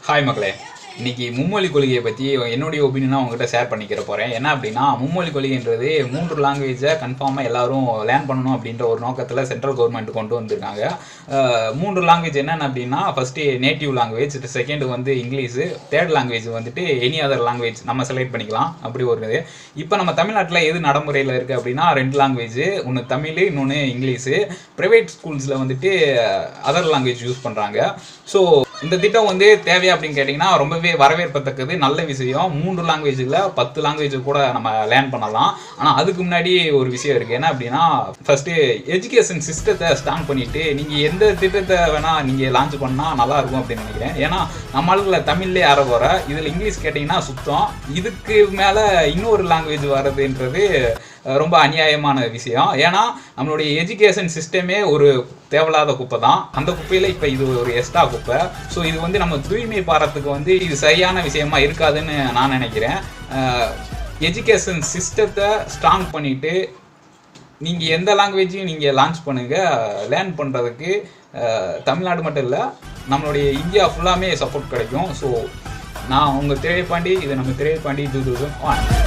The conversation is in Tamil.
ஹாய் மக்களே, இன்னைக்கு மும்மொழி கொள்கையை பற்றி என்னுடைய ஒப்பீனியனாக உங்ககிட்ட ஷேர் பண்ணிக்கிற போகிறேன். என்ன அப்படின்னா, மும்மொழி கொள்கைன்றது 3 லாங்குவேஜை கன்ஃபார்மாக எல்லாரும் லேர்ன் பண்ணணும் அப்படின்ற ஒரு நோக்கத்தில் சென்ட்ரல் கவர்மெண்ட் கொண்டு வந்திருக்காங்க. 3 லாங்குவேஜ் என்னென்ன அப்படின்னா, ஃபஸ்ட்டு நேட்டிவ் லாங்குவேஜ், செகண்ட் வந்து இங்கிலீஷு, தேர்ட் லாங்குவேஜ் வந்துட்டு எனி அதர் லாங்குவேஜ் நம்ம செலக்ட் பண்ணிக்கலாம். அப்படி ஒரு இது. இப்போ நம்ம தமிழ்நாட்டில் எது நடைமுறையில் இருக்குது அப்படின்னா 2 லாங்குவேஜ், ஒன்று தமிழ், இன்னொன்று இங்கிலீஷு. ப்ரைவேட் ஸ்கூல்ஸில் வந்துட்டு அதர் லாங்குவேஜ் யூஸ் பண்ணுறாங்க. ஸோ இந்த திட்டம் வந்து தேவையா அப்படின்னு கேட்டிங்கன்னா ரொம்பவே வரவேற்பத்தக்கது, நல்ல விஷயம். 3 லாங்குவேஜில் 10 லாங்குவேஜ் கூட நம்ம லேர்ன் பண்ணலாம். ஆனால் அதுக்கு முன்னாடி ஒரு விஷயம் இருக்குது. என்ன அப்படின்னா, ஃபஸ்ட்டு எஜுகேஷன் சிஸ்டத்தை ஸ்ட்ராங் பண்ணிவிட்டு நீங்கள் எந்த திட்டத்தை வேணால் நீங்கள் லான்ச் பண்ணால் நல்லாயிருக்கும் அப்படின்னு நினைக்கிறேன். ஏன்னா நம்ம ஆளுங்களை தமிழ்லேயே ஆற போகிற இதில் இங்கிலீஷ் கேட்டிங்கன்னா சுத்தம். இதுக்கு மேலே இன்னொரு லாங்குவேஜ் வர்றதுன்றது ரொம்ப அநியாயமான விஷயம். ஏன்னா நம்மளுடைய எஜுகேஷன் சிஸ்டமே ஒரு தேவையில்லாத குப்பை தான். அந்த குப்பையில் இப்போ இது ஒரு எக்ஸ்ட்ரா குப்பை. ஸோ இது வந்து நம்ம தூய்மை பாரத்துக்கு வந்து இது சரியான விஷயமா இருக்காதுன்னு நான் நினைக்கிறேன். எஜுகேஷன் சிஸ்டத்தை ஸ்ட்ராங் பண்ணிவிட்டு நீங்கள் எந்த லாங்குவேஜையும் நீங்கள் லான்ச் பண்ணுங்கள். லேர்ன் பண்ணுறதுக்கு தமிழ்நாடு மட்டும் இல்லை, நம்மளுடைய இந்தியா ஃபுல்லாமே சப்போர்ட் கிடைக்கும். ஸோ நான் உங்கள் திரைப்பாண்டி, இது நம்ம திரைப்பாண்டி 2001.